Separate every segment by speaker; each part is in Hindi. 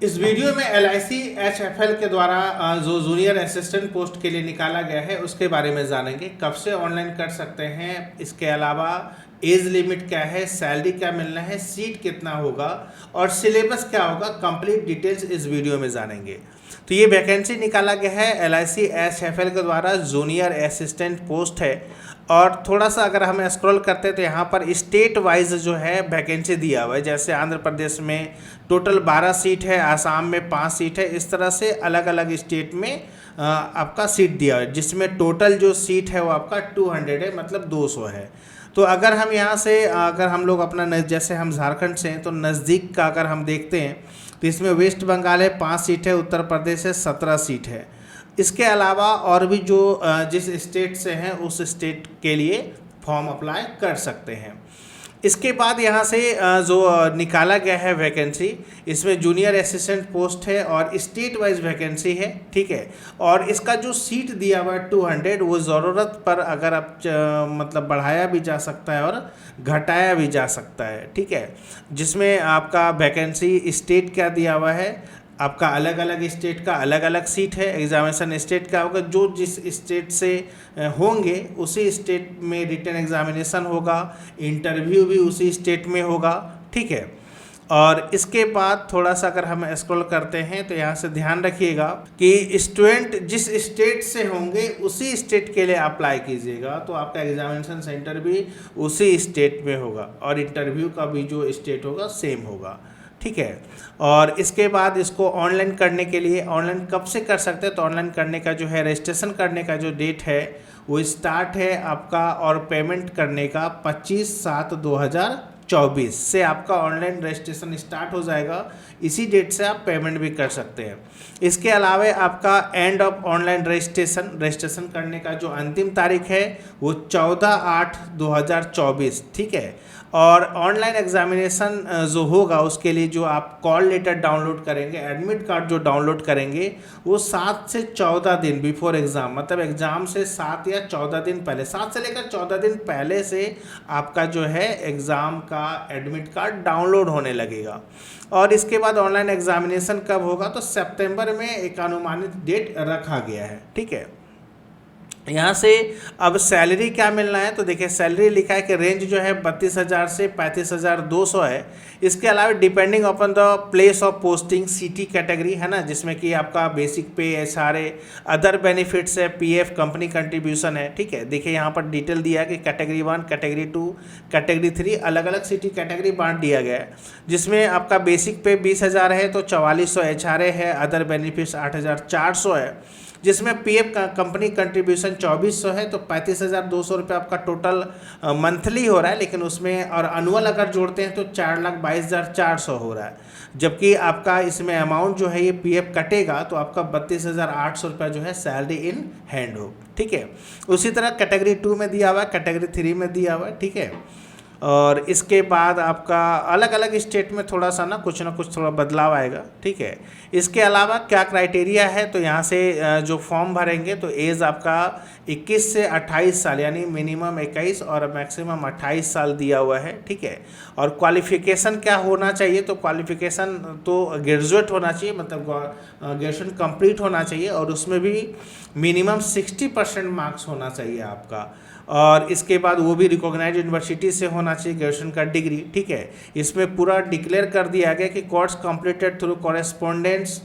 Speaker 1: इस वीडियो में LIC HFL के द्वारा जो जूनियर असिस्टेंट पोस्ट के लिए निकाला गया है उसके बारे में जानेंगे। कब से ऑनलाइन कर सकते हैं, इसके अलावा एज लिमिट क्या है, सैलरी क्या मिलना है, सीट कितना होगा और सिलेबस क्या होगा, कंप्लीट डिटेल्स इस वीडियो में जानेंगे। तो ये वैकेंसी निकाला गया है LIC HFL के द्वारा, जूनियर असिस्टेंट पोस्ट है। और थोड़ा सा अगर हम स्क्रॉल करते हैं तो यहाँ पर स्टेट वाइज जो है वैकेंसी दिया हुआ है। जैसे आंध्र प्रदेश में टोटल 12 सीट है, आसाम में 5 सीट है, इस तरह से अलग अलग स्टेट में आपका सीट दिया हुआ है, जिसमें टोटल जो सीट है वो आपका 200 है, मतलब 200 है। तो अगर हम यहाँ से अगर हम लोग अपना जैसे हम झारखंड से हैं तो नज़दीक का अगर हम देखते हैं तो इसमें वेस्ट बंगाल है 5 सीट है, उत्तर प्रदेश है 17 सीट है। इसके अलावा और भी जो जिस स्टेट से हैं उस स्टेट के लिए फॉर्म अप्लाई कर सकते हैं। इसके बाद यहाँ से जो निकाला गया है वैकेंसी, इसमें जूनियर असिस्टेंट पोस्ट है और स्टेट वाइज वैकेंसी है, ठीक है। और इसका जो सीट दिया हुआ है 200, वो ज़रूरत पर अगर आप मतलब बढ़ाया भी जा सकता है और घटाया भी जा सकता है, ठीक है। जिसमें आपका वैकेंसी स्टेट क्या दिया हुआ है, आपका अलग अलग स्टेट का अलग अलग सीट है। एग्जामिनेशन स्टेट का होगा, जो जिस स्टेट से होंगे उसी स्टेट में रिटन एग्जामिनेशन होगा, इंटरव्यू भी उसी स्टेट में होगा, ठीक है। और इसके बाद थोड़ा सा अगर हम स्क्रॉल करते हैं तो यहाँ से ध्यान रखिएगा कि स्टूडेंट जिस स्टेट से होंगे उसी स्टेट के लिए अप्लाई कीजिएगा, तो आपका एग्जामिनेशन सेंटर भी उसी स्टेट में होगा और इंटरव्यू का भी जो स्टेट होगा सेम होगा, ठीक है। और इसके बाद इसको ऑनलाइन करने के लिए ऑनलाइन कब से कर सकते हैं, तो ऑनलाइन करने का जो है रजिस्ट्रेशन करने का जो डेट है वो स्टार्ट है आपका, और पेमेंट करने का 25/7/2024 से आपका ऑनलाइन रजिस्ट्रेशन स्टार्ट हो जाएगा। इसी डेट से आप पेमेंट भी कर सकते हैं। इसके अलावा आपका एंड ऑफ ऑनलाइन रजिस्ट्रेशन करने का जो अंतिम तारीख है वो 14/8/2024, ठीक है। और ऑनलाइन एग्जामिनेशन जो होगा उसके लिए जो आप कॉल लेटर डाउनलोड करेंगे, एडमिट कार्ड जो डाउनलोड करेंगे, वो 7 से 14 दिन बिफोर एग्ज़ाम, मतलब एग्ज़ाम से 7 या 14 दिन पहले, 7 से लेकर 14 दिन पहले से आपका जो है एग्ज़ाम का एडमिट कार्ड डाउनलोड होने लगेगा। और इसके बाद ऑनलाइन एग्जामिनेशन कब होगा, तो सितंबर में एक अनुमानित डेट रखा गया है, ठीक है। यहाँ से अब सैलरी क्या मिलना है, तो देखिए सैलरी लिखा है कि रेंज जो है 32,000 से 35,200 है। इसके अलावा depending upon the place of posting city category है ना, जिसमें कि आपका बेसिक पे है, सारे अदर बेनिफिट्स है, PF कंपनी कंट्रीब्यूशन है, ठीक है। देखिए यहाँ पर डिटेल दिया है कि कैटेगरी 1, कैटेगरी 2, कैटेगरी 3 अलग अलग सिटी कैटेगरी बांट दिया गया है। जिसमें आपका बेसिक पे 20,000 है तो 4400 HRA है, अदर बेनिफिट्स 8,400 है। जिसमें PF कंपनी कंट्रीब्यूशन 2400 है, तो 35,200 रुपये आपका टोटल मंथली हो रहा है। लेकिन उसमें और अनुअल अगर जोड़ते हैं तो 4,22,400 हो रहा है। जबकि आपका इसमें अमाउंट जो है ये PF कटेगा तो आपका 32,800 रुपये जो है सैलरी इन हैंड हो, ठीक है। उसी तरह कैटेगरी 2 में दिया हुआ है, कैटेगरी 3 में दिया हुआ है, ठीक है। और इसके बाद आपका अलग अलग स्टेट में थोड़ा सा ना कुछ थोड़ा बदलाव आएगा, ठीक है। इसके अलावा क्या क्राइटेरिया है, तो यहाँ से जो फॉर्म भरेंगे तो एज आपका 21 से 28 साल, यानी मिनिमम 21 और मैक्सिमम 28 साल दिया हुआ है, ठीक है। और क्वालिफिकेशन क्या होना चाहिए, तो क्वालिफिकेशन तो ग्रेजुएट होना चाहिए, मतलब ग्रेजुएशन कंप्लीट होना चाहिए, और उसमें भी मिनिमम 60% मार्क्स होना चाहिए आपका। और इसके बाद वो भी रिकॉग्नाइज्ड यूनिवर्सिटी से होना चाहिए ग्रेजुएशन का डिग्री, ठीक है। इसमें पूरा डिक्लेयर कर दिया गया कि course completed through correspondence,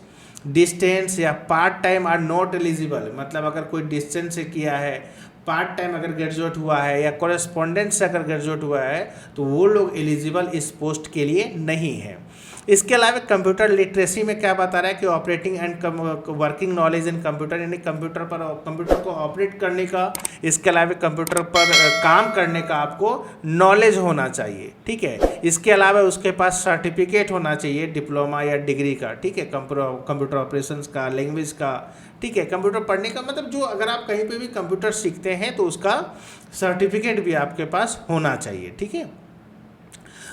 Speaker 1: distance या part time are not eligible, मतलब अगर कोई डिस्टेंस से किया है, पार्ट टाइम अगर ग्रेजुएट हुआ है या कॉरेस्पॉन्डेंस से अगर ग्रेजुएट हुआ है तो वो लोग एलिजिबल इस पोस्ट के लिए नहीं है। इसके अलावा कंप्यूटर लिटरेसी में क्या बता रहा है कि operating and working knowledge in computer, यानी कंप्यूटर को ऑपरेट करने का, इसके अलावा कंप्यूटर पर काम करने का आपको नॉलेज होना चाहिए, ठीक है। इसके अलावा उसके पास सर्टिफिकेट होना चाहिए डिप्लोमा या डिग्री का, ठीक है, कंप्यूटर ऑपरेशंस का, लैंग्वेज का, ठीक है। कंप्यूटर पढ़ने का मतलब जो अगर आप कहीं पे भी कंप्यूटर सीखते हैं तो उसका सर्टिफिकेट भी आपके पास होना चाहिए, ठीक है।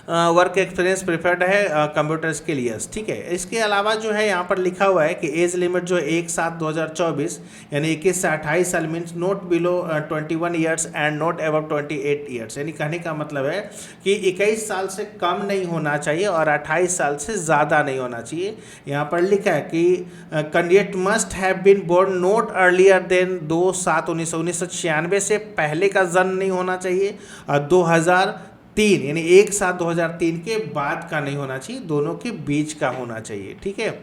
Speaker 1: वर्क एक्सपीरियंस प्रिफर्ड है, कंप्यूटर स्किल यस, ठीक है। इसके अलावा जो है यहाँ पर लिखा हुआ है कि एज लिमिट जो 1/7/2024 यानी 21 से 28 साल means note below 21 years and note above 28 years, यानी कहने का मतलब है कि 21 साल से कम नहीं होना चाहिए और 28 साल से ज़्यादा नहीं होना चाहिए। यहाँ पर लिखा है कि candidate must have been born not earlier than 2/7/1996 से पहले का जन्म नहीं होना चाहिए और 2003 यानी 1/7/2003 के बाद का नहीं होना चाहिए, दोनों के बीच का होना चाहिए, ठीक है।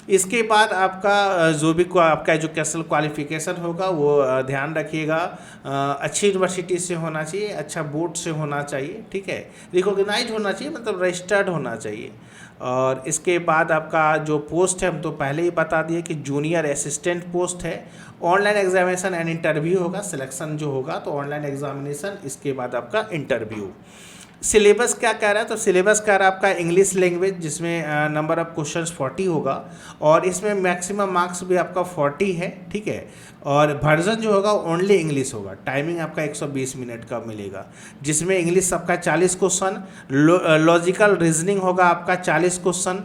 Speaker 1: इसके बाद आपका जो भी आपका एजुकेशनल क्वालिफिकेशन होगा वो ध्यान रखिएगा, अच्छी यूनिवर्सिटी से होना चाहिए, अच्छा बोर्ड से होना चाहिए, ठीक है, रिकॉग्नाइज होना चाहिए, मतलब रजिस्टर्ड होना चाहिए। और इसके बाद आपका जो पोस्ट है हम तो पहले ही बता दिए कि जूनियर असिस्टेंट पोस्ट है। ऑनलाइन एग्जामिनेशन एंड इंटरव्यू होगा, सिलेक्शन जो होगा तो ऑनलाइन एग्जामिनेशन, इसके बाद आपका इंटरव्यू। सिलेबस क्या कह रहा है, तो सिलेबस कह रहा है आपका इंग्लिश लैंग्वेज जिसमें नंबर ऑफ क्वेश्चंस 40 होगा और इसमें मैक्सिमम मार्क्स भी आपका 40 है, ठीक है। और वर्जन जो होगा ओनली इंग्लिश होगा, टाइमिंग आपका 120 मिनट का मिलेगा जिसमें इंग्लिश आपका 40 क्वेश्चन, लॉजिकल रीजनिंग होगा आपका 40 क्वेश्चन,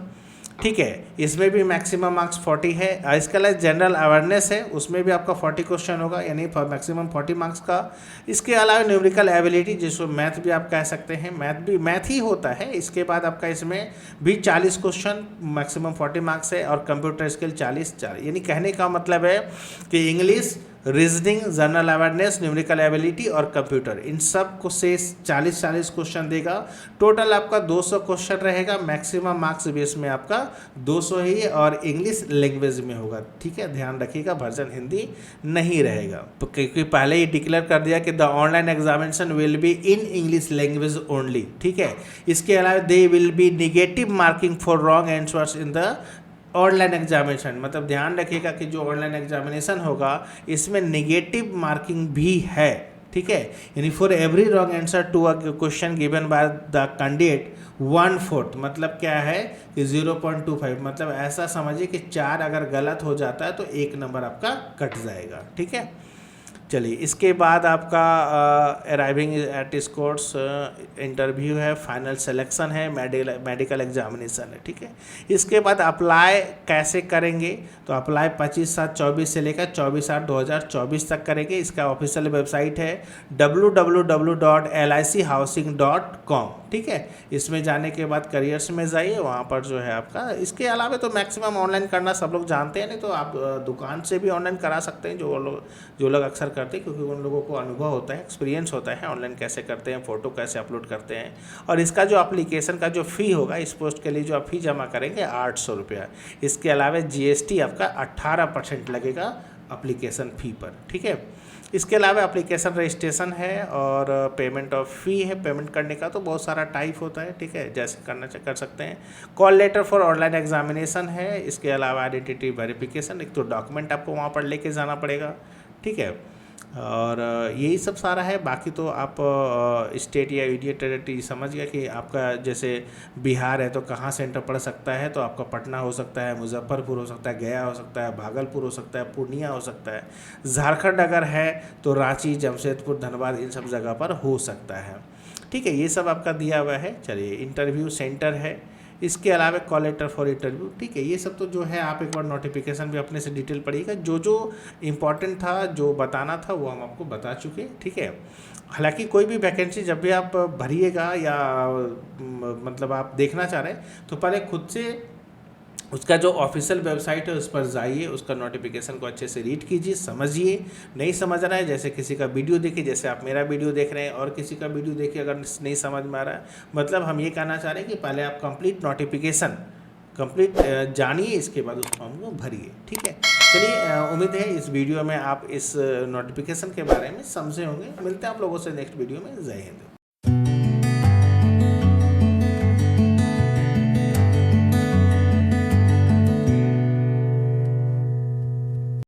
Speaker 1: ठीक है। इसमें भी मैक्सिमम मार्क्स 40 है। इसके अलावा जनरल अवेयरनेस है, उसमें भी आपका 40 क्वेश्चन होगा यानी मैक्सिमम 40 मार्क्स का। इसके अलावा न्यूमेरिकल एबिलिटी जिसको मैथ भी आप कह सकते हैं, मैथ ही होता है। इसके बाद आपका इसमें भी 40 क्वेश्चन, मैक्सिमम 40 मार्क्स है और कंप्यूटर स्किल 40 यानी कहने का मतलब है कि English, reasoning, general awareness, numerical ability और कंप्यूटर, इन सब को से 40 क्वेश्चन देगा। टोटल आपका 200 क्वेश्चन रहेगा, मैक्सिमम मार्क्स भी इसमें आपका 200 ही है और इंग्लिश लैंग्वेज में होगा, ठीक है, ध्यान रखिएगा, वर्जन हिंदी नहीं रहेगा क्योंकि पहले ही डिक्लेयर कर दिया कि the online examination will be in English language only, ठीक है। इसके अलावा they will be negative marking for wrong answers in the online examination, मतलब ध्यान रखिएगा कि जो ऑनलाइन एग्जामिनेशन होगा इसमें नेगेटिव मार्किंग भी है, ठीक है। यानी for every wrong answer to a question given by the candidate 1/4, मतलब क्या है कि 0.25, मतलब ऐसा समझिए कि 4 अगर गलत हो जाता है तो 1 नंबर आपका कट जाएगा, ठीक है। चलिए इसके बाद आपका अराइविंग एट स्कोर्स इंटरव्यू है, फाइनल सिलेक्शन है, मेडिकल एग्जामिनेशन है, ठीक है। इसके बाद अप्लाई कैसे करेंगे, तो अप्लाई 25/7/24 से लेकर 24/8/2024 तक करेंगे। इसका ऑफिशियल वेबसाइट है www.lichousing.com, ठीक है। इसमें जाने के बाद करियर्स में जाइए, वहाँ पर जो है आपका, इसके अलावा तो मैक्सिमम ऑनलाइन करना सब लोग जानते हैं, नहीं तो आप दुकान से भी ऑनलाइन करा सकते हैं, जो लोग अक्सर करते हैं क्योंकि उन लोगों को अनुभव होता है, एक्सपीरियंस होता है ऑनलाइन कैसे करते हैं, फ़ोटो कैसे अपलोड करते हैं। और इसका जो एप्लीकेशन का जो फ़ी होगा इस पोस्ट के लिए जो आप फ़ी जमा करेंगे 800 रुपया। इसके अलावा GST आपका 18% लगेगा एप्लीकेशन फ़ी पर, ठीक है। इसके अलावा एप्लीकेशन रजिस्ट्रेशन है और पेमेंट ऑफ फ़ी है। पेमेंट करने का तो बहुत सारा टाइप होता है, ठीक है, जैसे कर सकते हैं। Call letter for online examination है। इसके अलावा आइडेंटिटी वेरिफिकेशन, एक तो डॉक्यूमेंट आपको वहाँ पर लेके जाना पड़ेगा, ठीक है। और यही सब सारा है। बाकी तो आप स्टेट या यूनियन टेरिटरी समझ गया कि आपका जैसे बिहार है तो कहाँ सेंटर पड़ सकता है, तो आपका पटना हो सकता है, मुजफ्फरपुर हो सकता है, गया हो सकता है, भागलपुर हो सकता है, पूर्णिया हो सकता है। झारखंड अगर है तो रांची, जमशेदपुर, धनबाद, इन सब जगह पर हो सकता है, ठीक है। ये सब आपका दिया हुआ है। चलिए इंटरव्यू सेंटर है। इसके अलावा कॉल लेटर फॉर इंटरव्यू, ठीक है। ये सब तो जो है आप एक बार नोटिफिकेशन भी अपने से डिटेल पढ़िएगा, जो जो इम्पोर्टेंट था, जो बताना था वो हम आपको बता चुके, ठीक है। हालांकि कोई भी वैकेंसी जब भी आप भरिएगा या मतलब आप देखना चाह रहे हैं तो पहले खुद से उसका जो ऑफिशियल वेबसाइट है उस पर जाइए, उसका नोटिफिकेशन को अच्छे से रीड कीजिए, समझिए। नहीं समझ रहा है, जैसे किसी का वीडियो देखिए, जैसे आप मेरा वीडियो देख रहे हैं और किसी का वीडियो देखिए, अगर नहीं समझ में आ रहा है, मतलब हम ये कहना चाह रहे हैं कि पहले आप कंप्लीट नोटिफिकेशन जानिए, इसके बाद उस फॉर्म को भरिए, ठीक है। चलिए उम्मीद है इस वीडियो में आप इस नोटिफिकेशन के बारे में समझे होंगे। मिलते हैं आप लोगों से नेक्स्ट वीडियो में। जय हिंद।